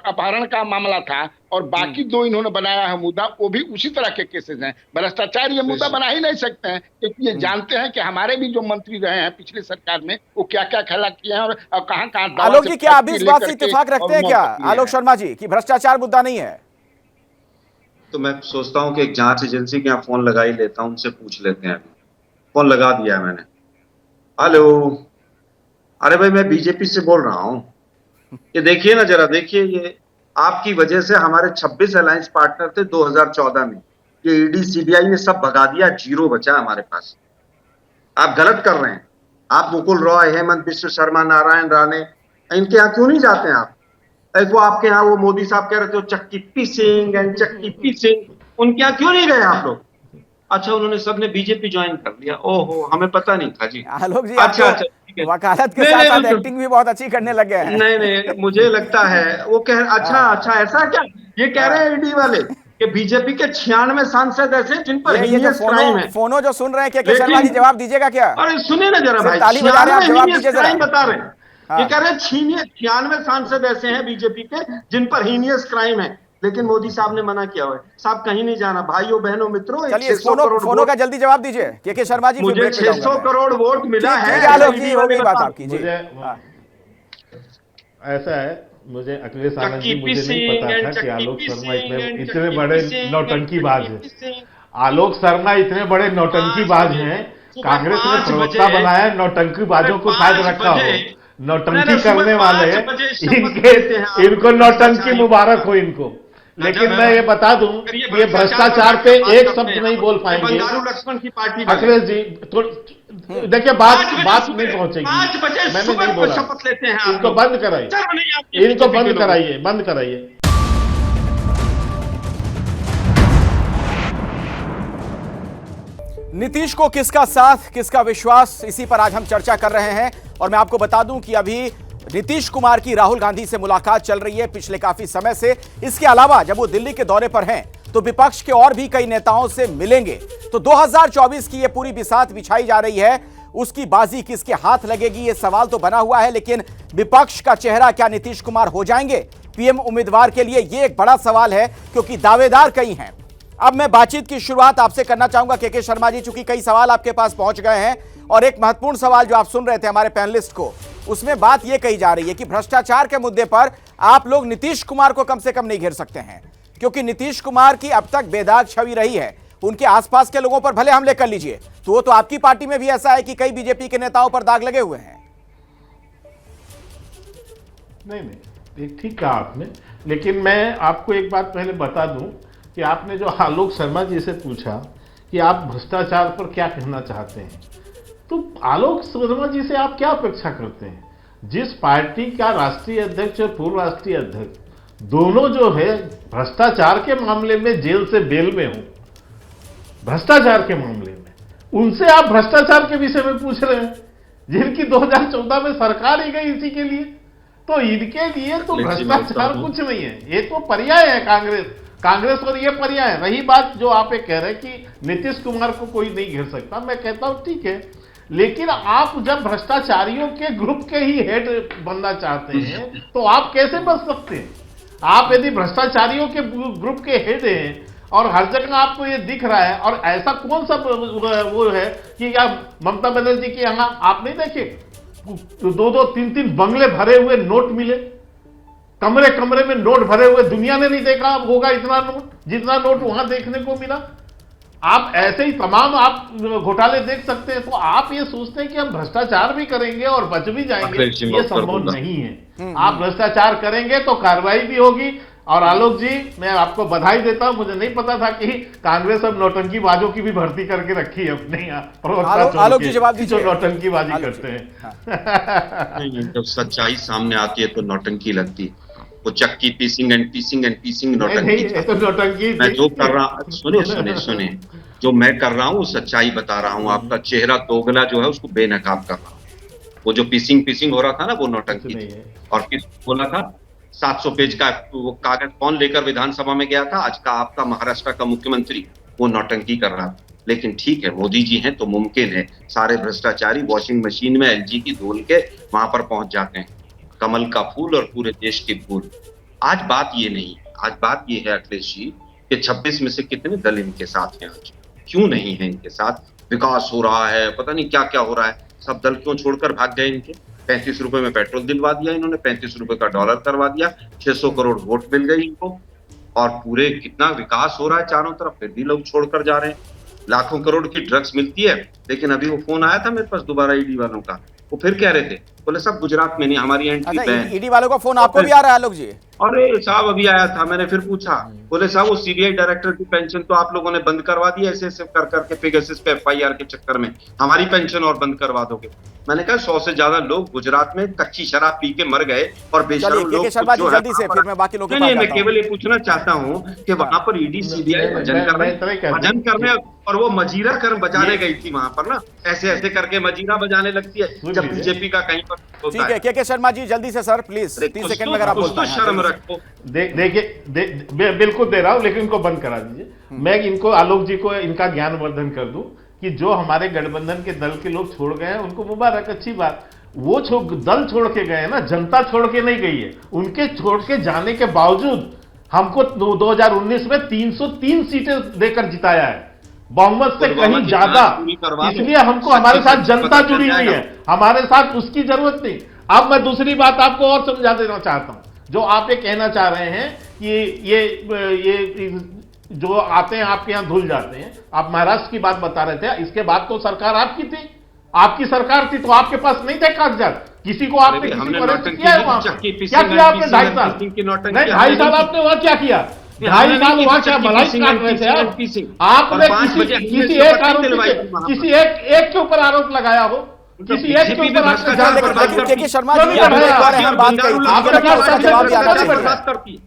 अपहरण का मामला था, और बाकी 2 इन्होंने बनाया है मुद्दा, वो भी उसी तरह के केसेस हैं। भ्रष्टाचार ये मुद्दा बना ही नहीं सकते हैं, क्योंकि ये जानते हैं कि हमारे भी जो मंत्री रहे हैं पिछली सरकार में वो क्या क्या खेला किए हैं और कहाँ आलोक जी, क्या अभी इस बात से इत्तेफाक रखते हैं क्या आलोक शर्मा जी कि भ्रष्टाचार मुद्दा नहीं है? तो मैं सोचता हूं कि एक जांच एजेंसी के यहाँ फोन लगा ही लेता हूं, उनसे पूछ लेते हैं। अभी फोन लगा दिया है मैंने। हेलो, अरे भाई मैं बीजेपी से बोल रहा हूं। ये देखिए ना जरा, देखिए ये आपकी वजह से हमारे 26 अलायंस पार्टनर थे 2014 में, ये ईडी सीबीआई ने सब भगा दिया, 0 बचा हमारे पास। आप गलत कर रहे हैं। आप मुकुल रॉय, हेमंत बिश्व शर्मा, नारायण राणे, इनके यहाँ क्यों नहीं जाते आप? वो आपके यहाँ वो मोदी साहब कह रहे थे चक्की पीसिंग एंड चक्की पीसिंग, उनके यहाँ क्यों नहीं गए आप लोग? अच्छा, उन्होंने सबने बीजेपी ज्वाइन कर लिया। ओहो, हमें पता नहीं था जी। आलोक जी, अच्छा, वकालत के साथ साथ एक्टिंग भी बहुत अच्छी करने लग गए हैं। नहीं, मुझे लगता है वो कह अच्छा ऐसा क्या? ये कह रहे हैं ईडी वाले कि बीजेपी के 96 सांसद ऐसे जिन पर ये जो फोनो जो सुन रहे हैं के शर्मा जी, जवाब दीजिएगा क्या? अरे सुनिए ना जरा भाई, ताली बजा रहे हैं आप, जवाब दीजिए जरा। बता रहे हैं, ये कह रहे हैं 96 सांसद ऐसे हैं बीजेपी के जिन पर हीनियस क्राइम है, लेकिन मोदी साहब ने मना किया हुआ है। साहब कहीं नहीं जाना भाइयों बहनों मित्रों। चलिए फोनो का जल्दी जवाब दीजिए के शर्मा जी। मुझे 600 करोड़ वोट मिला है। आलोक जी, हो गई बात आपकी जी। ऐसा है, मुझे अखिलेश आनंद जी, मुझे नहीं पता था कि आलोक शर्मा इतने बड़े नौटंकीबाज हैं। आलोक शर्मा इतने बड़े नौटंकीबाज हैं, कांग्रेस ने प्रवक्ता बनाया नौटंकीबाजों को शायद रखा हो। नौटंकी करने वाले इनको नौटंकी मुबारक हो इनको। लेकिन मैं ये बता दूं कि ये भ्रष्टाचार पे एक शब्द नहीं बोल पाएंगे लक्ष्मण की पार्टी। अखिलेश जी देखिए, बात नहीं पहुंचेगी। मैंने नहीं बोला, शपथ लेते हैं। इनको बंद कराइए, इनको बंद कराइए। नीतीश को किसका साथ किसका विश्वास, इसी पर आज हम चर्चा कर रहे हैं। और मैं आपको बता दूं कि अभी नीतीश कुमार की राहुल गांधी से मुलाकात चल रही है पिछले काफी समय से। इसके अलावा जब वो दिल्ली के दौरे पर हैं तो विपक्ष के और भी कई नेताओं से मिलेंगे। तो 2024 की ये पूरी बिसात बिछाई जा रही है, उसकी बाजी किसके हाथ लगेगी, ये सवाल तो बना हुआ है। लेकिन विपक्ष का चेहरा क्या नीतीश कुमार हो जाएंगे पीएम उम्मीदवार के लिए, ये एक बड़ा सवाल है, क्योंकि दावेदार कई हैं। अब मैं बातचीत की शुरुआत आपसे करना चाहूंगा के शर्मा जी, चूंकि कई सवाल आपके पास पहुंच गए हैं और एक महत्वपूर्ण सवाल जो आप सुन रहे थे हमारे पैनलिस्ट को, उसमें बात यह कही जा रही है कि भ्रष्टाचार के मुद्दे पर आप लोग नीतीश कुमार को कम से कम नहीं घेर सकते हैं, क्योंकि नीतीश कुमार की अब तक बेदाग छवि रही है। उनके आसपास के लोगों पर भले हमले कर लीजिए, तो वो तो आपकी पार्टी में भी ऐसा है कि कई बीजेपी के नेताओं पर दाग लगे हुए हैं। नहीं, ठीक कहा आपने। लेकिन मैं आपको एक बात पहले बता दूं कि आपने जो आलोक शर्मा जी से पूछा कि आप भ्रष्टाचार पर क्या कहना चाहते हैं, तो आलोक शर्मा जी से आप क्या अपेक्षा करते हैं? जिस पार्टी का राष्ट्रीय अध्यक्ष और पूर्व राष्ट्रीय अध्यक्ष दोनों जो है भ्रष्टाचार के मामले में जेल से बेल में हो, भ्रष्टाचार के मामले में, उनसे आप भ्रष्टाचार के विषय में पूछ रहे हैं, जिनकी 2014 में सरकार ही गई इसी के लिए। तो इनके लिए तो भ्रष्टाचार कुछ नहीं है, ये तो पर्याय है कांग्रेस और ये पर्याय है। रही बात जो आप ये कह रहे हैं कि नीतीश कुमार को कोई नहीं घेर सकता, मैं कहता हूं ठीक है, लेकिन आप जब भ्रष्टाचारियों के ग्रुप के ही हेड बनना चाहते हैं तो आप कैसे बच सकते हैं? आप यदि भ्रष्टाचारियों के ग्रुप के हेड हैं और हर जगह आपको ये दिख रहा है, और ऐसा कौन सा वो है कि क्या ममता बनर्जी के यहां आप नहीं देखे 2-2, 3-3 बंगले भरे हुए नोट मिले, कमरे कमरे में नोट भरे हुए, दुनिया ने नहीं देखा होगा इतना नोट जितना नोट वहां देखने को मिला। आप ऐसे ही तमाम आप घोटाले देख सकते हैं। तो आप ये सोचते हैं कि हम भ्रष्टाचार भी करेंगे और बच भी जाएंगे, ये संभव नहीं है। आप भ्रष्टाचार करेंगे तो कार्रवाई भी होगी। और आलोक जी, मैं आपको बधाई देता हूं, मुझे नहीं पता था कि कांग्रेस अब नौटंकीबाजों की भी भर्ती करके रखी है अपने यहाँ। आलोक जी जवाब दीजिए, जो नौटंकीबाजी करते हैं। जब सच्चाई सामने आती है तो नौटंकी लगती है। वो चक्की पीसिंग एंड नौटंकी। मैं जो कर रहा, सुनिए, जो मैं कर रहा हूँ सच्चाई बता रहा हूँ। आपका चेहरा दोगला जो है उसको बेनकाब कर रहा हूँ। वो जो पीसिंग हो रहा था ना, वो नौटंकी थी। और किस बोला था 700 पेज का वो कागज कौन लेकर विधानसभा में गया था? आज का आपका महाराष्ट्र का मुख्यमंत्री, वो नौटंकी कर रहा था। लेकिन ठीक है, मोदी जी हैं तो मुमकिन है सारे भ्रष्टाचारी वॉशिंग मशीन में एलजी की धोल के वहां पर पहुंच जाते हैं। कमल का फूल और पूरे देश के फूल। आज बात ये नहीं, आज बात ये है अखिलेश जी कि 26 में से कितने दल इनके साथ हैं, आज क्यों नहीं है इनके साथ? विकास हो रहा है, पता नहीं क्या क्या हो रहा है, सब दल क्यों छोड़कर भाग गए इनके? 35 रुपए में पेट्रोल दिलवा दिया इन्होंने, 35 रुपए का डॉलर करवा दिया, 600 करोड़ वोट मिल गई इनको, और पूरे कितना विकास हो रहा है चारों तरफ, फिर भी लोग छोड़कर जा रहे हैं। लाखों करोड़ की ड्रग्स मिलती है, लेकिन अभी वो फोन आया था मेरे पास दोबारा ईडी वालों का, वो फिर कह रहे थे, बोले सब गुजरात में नहीं, हमारी एंट्री बैन। ईडी वालों का फोन आपको भी आ रहा है आलोक जी? अरे साहब अभी आया था, मैंने फिर पूछा, बोले साहब वो सीबीआई डायरेक्टर की पेंशन तो आप लोगों ने बंद करवा दी ऐसे ऐसे कर करके पेगासस पे एफआईआर के चक्कर में, हमारी पेंशन और बंद करवा दोगे? मैंने कहा 100 से ज्यादा लोग गुजरात में कच्ची शराब पी के मर गए और बेशरम लोग जल्दी से फिर मैं बाकी लोगों मैं केवल ये पूछना चाहता हूँ कि वहां पर ईडी सीबीआई भजन करने और वो मजीरा कर बजाने गई थी वहां पर ना, ऐसे ऐसे करके मजीरा बजाने लगती है जब बीजेपी का कहीं पर। ठीक है के शर्मा जी जल्दी से सर प्लीज 30 सेकंड में अगर आप बोलते हैं। शर्म रखो। देखिए बिल्कुल दे रहा हूं, लेकिन इनको बंद करा दीजिए। मैं इनको आलोक जी को इनका ज्ञानवर्धन कर दूं कि जो हमारे गठबंधन के दल के लोग छोड़ गए हैं उनको मुबारक, अच्छी बात। वो दल छोड़ के गए हैं ना, जनता छोड़ के नहीं गई है। उनके छोड़ के जाने के बावजूद हमको 2019 में 303 सीटें देकर जिताया है, बहुमत से कहीं ज्यादा। इसलिए हमको हमारे साथ जनता जुड़ी हुई है, हमारे साथ उसकी जरूरत नहीं। अब मैं दूसरी बात आपको और समझा देना चाहता हूं, जो आप ये कहना चाह रहे हैं कि ये जो आते हैं आपके यहां धुल जाते हैं। आप महाराष्ट्र की बात बता रहे थे, इसके बाद तो सरकार आपकी थी, आपकी सरकार थी तो आपके पास नहीं थे कागजात, किसी को आपने किया है वहां पर? क्या किया आपने 2.5 साल? नहीं 2.5 साल आपने वहां क्या किया? 2.5 साल वहां क्या मलाई काट रहे थे आपने? किसी एक आरोपी, किसी एक के ऊपर आरोप लगाया हो, किसी एक के ऊपर के शर्मा जी बात कही।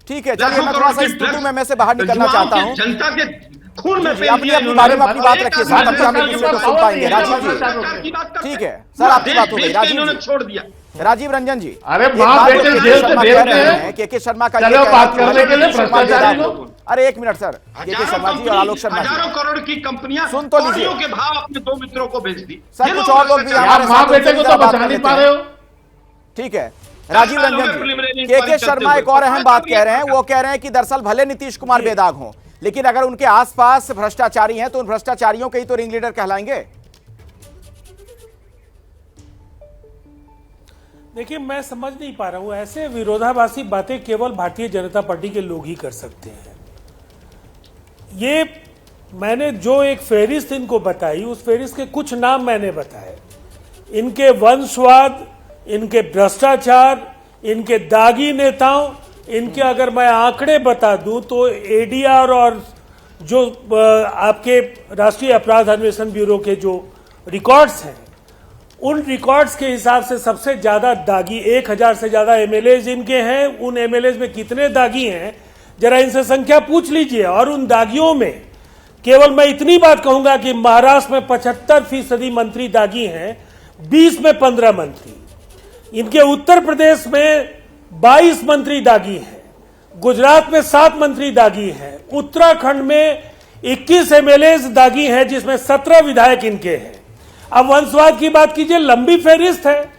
ठीक है चलिए मैं थोड़ा सा इस टूटू में से बाहर निकलना चाहता हूँ। जनता के खून में अपने बारे में अपनी बात रखिए साहब, तभी हम एक दूसरे को सुन पाएंगे। राजीव जी ठीक है सर आपकी बात हो गई। राजीव जी छोड़ दिया, राजीव रंजन जी। अरे मां बेटे जेल से भेज रहे हैं के शर्मा का चलो बात करने के लिए भ्रष्टाचारी लोग। अरे एक मिनट सर, के शर्मा जी और आलोक शर्मा जी, हजारों करोड़ की कंपनियां सुन तो लीजिए के भाव अपने 2 मित्रों को बेच दी। सर कुछ और लोग भी हमारे मां बेटे को तो बचा नहीं पा रहे हो। ठीक है राजीव रंजन जी, के शर्मा एक और अहम बात कह रहे हैं। वो कह रहे हैं कि दरअसल भले नीतीश कुमार बेदाग हों, लेकिन अगर उनके आसपास भ्रष्टाचारी हैं तो उन भ्रष्टाचारियों के ही तो रिंग लीडर कहलाएंगे। देखिए मैं समझ नहीं पा रहा हूं, ऐसे विरोधाभासी बातें केवल भारतीय जनता पार्टी के लोग ही कर सकते हैं। ये मैंने जो एक फेहरिस्त इनको बताई, उस फेहरिस्त के कुछ नाम मैंने बताए। इनके वंशवाद, इनके भ्रष्टाचार, इनके दागी नेताओं, इनके अगर मैं आंकड़े बता दूं तो एडीआर और जो आपके राष्ट्रीय अपराध अन्वेषण ब्यूरो के जो रिकॉर्ड्स हैं, उन रिकॉर्ड्स के हिसाब से सबसे ज्यादा दागी 1000 से ज्यादा एमएलएज इनके हैं। उन एमएलएज में कितने दागी हैं जरा इनसे संख्या पूछ लीजिए। और उन दागियों में केवल मैं इतनी बात कहूंगा कि महाराष्ट्र में 75% मंत्री दागी हैं, 20 में 15 मंत्री। इनके उत्तर प्रदेश में 22 मंत्री दागी हैं, गुजरात में 7 मंत्री दागी हैं, उत्तराखंड में 21 एमएलएज दागी हैं जिसमें 17 विधायक इनके हैं। अब वंशवाद की बात कीजिए, लंबी फेहरिस्त है।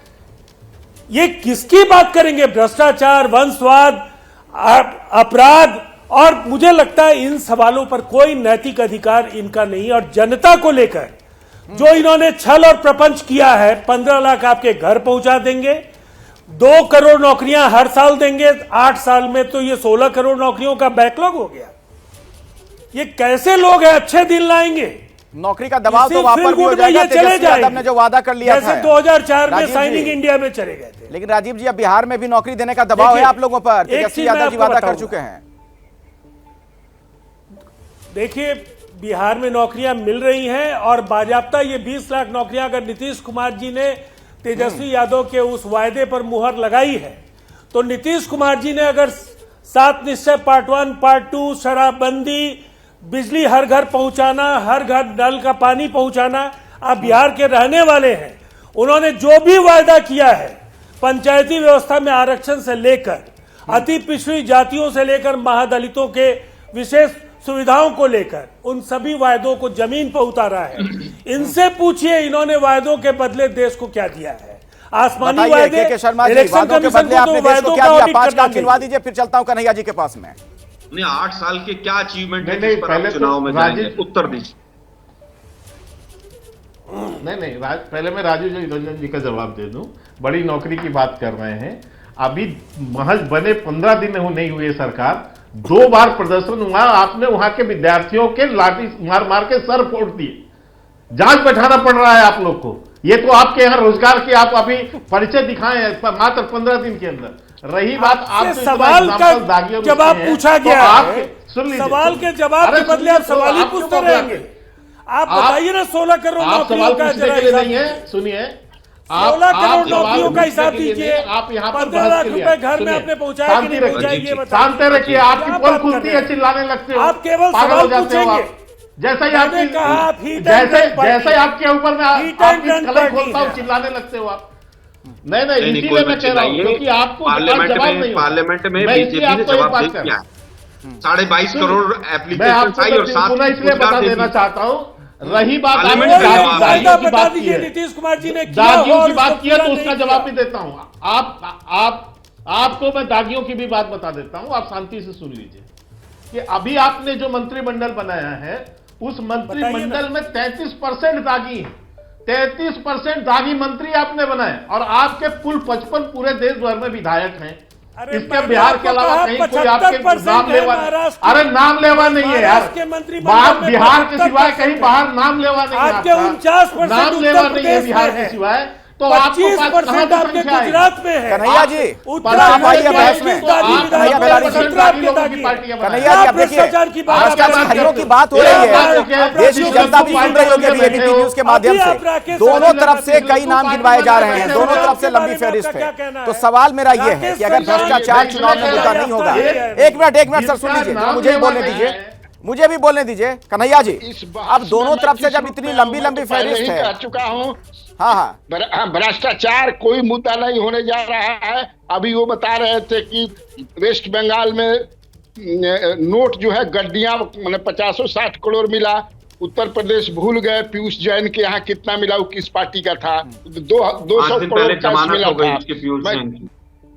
ये किसकी बात करेंगे? भ्रष्टाचार, वंशवाद, अपराध, और मुझे लगता है इन सवालों पर कोई नैतिक अधिकार इनका नहीं। और जनता को लेकर जो इन्होंने छल और प्रपंच किया है, 15 लाख आपके घर पहुंचा देंगे, 2 करोड़ नौकरियां हर साल देंगे, 8 साल में तो ये 16 करोड़ नौकरियों का बैकलॉग हो गया। ये कैसे लोग हैं? अच्छे दिन लाएंगे, नौकरी का दबाव तो वहां पर भी हो जाएगा। तेजस्वी यादव ने जो वादा कर लिया था 2004 में साइनिंग इंडिया में चले गए थे। लेकिन राजीव जी अब बिहार में भी नौकरी देने का दबाव है आप लोगों पर, तेजस्वी यादव जी वादा कर चुके हैं। देखिए बिहार में नौकरियां मिल रही हैं और बाजाप्ता ये 20 लाख नौकरियां अगर नीतीश कुमार जी ने तेजस्वी यादव के उस वायदे पर मुहर लगाई है, तो नीतीश कुमार जी ने अगर 7 निश्चय पार्ट 1 पार्ट 2, शराबबंदी, बिजली हर घर पहुंचाना, हर घर नल का पानी पहुंचाना, आप बिहार के रहने वाले हैं, उन्होंने जो भी वायदा किया है पंचायती व्यवस्था में आरक्षण से लेकर अति पिछड़ी जातियों से लेकर महादलितों के विशेष सुविधाओं को लेकर, उन सभी वायदों को जमीन पर उतारा है। इनसे पूछिए इन्होंने वायदों के बदले देश को क्या दिया है। आसमानी बताइए वायदे, के शर्मा जी, इलेक्शन वादों के कमीशन बदले को आपने तो देश को वायदों क्या का दिया? ऑडिट 5 करना काम गिनवा चाहिए। दीजिए, फिर चलता हूं कन्हैया जी के पास में। उन्हें 8 साल के क्या अचीवमेंट है नहीं, जिस पर आप पहले तो चुनाव में राजीव- जाएंगे? उत्तर दीजिए। नहीं, पहले मैं राजीव रंजन जी का जवाब दे दूं। बड़ी नौकरी की बात कर रहे हैं। अभी महज बने 15 दिन नहीं हुए सरकार, 2 बार प्रदर्शन हुआ। आपने वहां के विद्यार्थियों के लाठी मार मार के सर फोड़ दिए। जांच बैठाना पड़ रहा है आप लोग को। ये तो आपके यहाँ रोजगार की आप अभी परिचय दिखाए हैं मात्र 15 दिन के अंदर। रही बात आपसे सवाल का जवाब पूछा गया है, सवाल के जवाब के बदले आप सवाल ही पूछते रहेंगे। आप बताइए ना 16 करोड़ आप नौकरियों सवाल का पूछने के लिए नहीं है। सुनिए, 16 करोड़ नौकरियों का हिसाब दीजिए। आप यहाँ पर 15 लाख रुपए घर में आपने पहुंचाया कि नहीं पहुंचाया, ये बताइए। शांत रखिए, आपकी पोल खुलती है, चिल्लाने लगते हो, आप केवल पागल सवाल हो जाते हो पूछेंगे। आप। जैसे ही मैंने आपकी कहा आप heat and run party। जैसे आपके ऊपर में Heat and आपकी run कलई party खोलता हूँ, है। चिल्लाने लगते हो आप। नहीं, इसीलिए कोई मैं कह रहा हूँ, क्योंकि आपको पार्लियामेंट जवाब में नहीं होता। पार्लियामेंट में मैं बीजेपी इसलिए ने आपको एक जवाब बात दे कर दिया रहा हूं। 22.5 करोड़ मैं एप्लीकेशन आपको आई और साथ पुनः ही इसलिए बता रोजगार दे देना दी। चाहता हूँ। रही बात पार्लियामेंट आपने का जवाब दागियों वायदा की बता बात की दीजिए है, नीतीश कुमार जी ने किया दागियों और की बात उसको की है पूरा तो नहीं उसका किया। जवाब भी देता हूँ। आपको मैं दागियों की भी बात बता देता हूँ, आप शांति से सुन लीजिए कि अभी आपने जो मंत्रिमंडल बनाया है उस मंत्रिमंडल में 33% दागी है। 33% दागी मंत्री आपने बनाए और आपके कुल 55 पूरे देश भर में विधायक हैं। अरे इसके मैंने बिहार आपको के अलावा कहा कहीं कोई 75% आपके नाम है लेवा, महाराष्ट्र। अरे नाम लेवा नहीं है यार। महाराष्ट्र के मंत्रिमंडल बाहर में बिहार के 75% सिवाय कहीं बाहर नाम लेवा नहीं है आपके आपका। 49% नाम लेवा उत्तर नहीं है प्रदेश बिहार में के है। सिवाय, तो आपको पास कहां 25% से आपके संख्या आएगी? गुजरात में है। कन्हैया जी, उत्तराखंड आइए के बहस में। 21 दागी आप कन्हैया विधायक बेलारी में जी, 17 आपके दागी। कन्हैया जी, आप देखिए भ्रष्टाचार की बात आप भ्रष्टाचारियों करते की हो। बात हो रही है। आप देश की राकेश जनता भी सिंह सुन रही होगी अभी एबीपी न्यूज के माध्यम अभी आप से। राकेश दोनों सिंह तरफ से कई नाम गिनवाए जा रहे हैं, राकेश दोनों सिंह तरफ से के लंबी बारे में फहरिस्त आपका क्या है। कहना तो है? सवाल मेरा ये है राकेश कि अगर सिंह भ्रष्टाचार ये चुनाव में मुद्दा नहीं होगा, एक मिनट सर सुन लीजिए, नाम मुझे भी बोलने लेवा दीजिए, है। मुझे भी बोलने दीजिए कन्हैया जी। इस बहस अब दोनों में तरफ से मैं जब किस इतनी रूप में लंबी आऊं, लंबी मैं तो पहले फहरिस्त ही है। कह चुका हूं। हाँ, भ्रष्टाचार कोई मुद्दा नहीं होने जा रहा है। अभी वो बता रहे थे कि वेस्ट बंगाल में नोट जो है गड्डियां मैंने 50-60 करोड़ मिला। उत्तर प्रदेश भूल गए पीयूष जैन के यहाँ कितना मिला, वो किस पार्टी का था। 200 करोड़ कैश मिला था।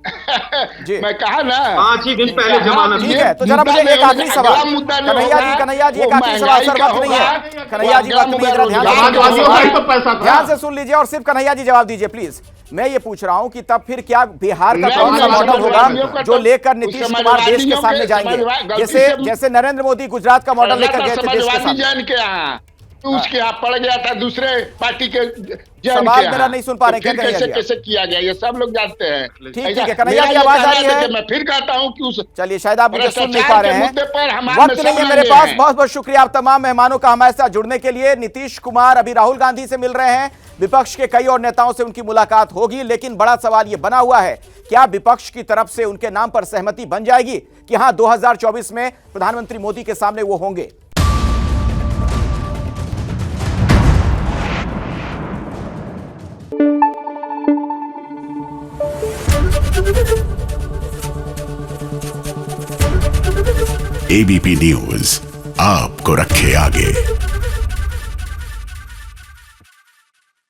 मैं कहा ना 5 ही दिन पहले जमानत। ठीक है, तो जरा मुझे एक आखिरी सवाल कन्हैया जी एक आखिरी सवाल सर वक्त नहीं है। कन्हैया जी वक्त नहीं है, जरा ध्यान से सुन लीजिए और सिर्फ कन्हैया जी जवाब दीजिए प्लीज। मैं ये पूछ रहा हूं कि तब फिर क्या बिहार का कौन सा मॉडल होगा जो लेकर नीतीश कुमार देश के सामने जाएंगे, जैसे नरेंद्र मोदी गुजरात का मॉडल लेकर गए थे देश के सामने। उसके यहाँ पड़ गया था दूसरे पार्टी के सवाल मेरा नहीं सुन पा रहे क्या कन्हैया जी? कैसे किया गया ये सब लोग जानते हैं। ठीक है, कन्हैया जी आवाज आ रही है? मैं फिर कहता हूँ कि उस चलिए, शायद आप मुझे सुन नहीं पा रहे हैं, मुद्दे पर वक्त नहीं है मेरे पास। बहुत बहुत शुक्रिया आप तमाम मेहमानों का हमारे साथ जुड़ने के लिए। नीतीश कुमार अभी राहुल गांधी से मिल रहे हैं, विपक्ष के कई और नेताओं से उनकी मुलाकात होगी, लेकिन बड़ा सवाल यह बना हुआ है क्या विपक्ष की तरफ से उनके नाम पर सहमति बन जाएगी कि हां 2024 में प्रधानमंत्री मोदी के सामने वो होंगे। एबीपी न्यूज आपको रखे आगे।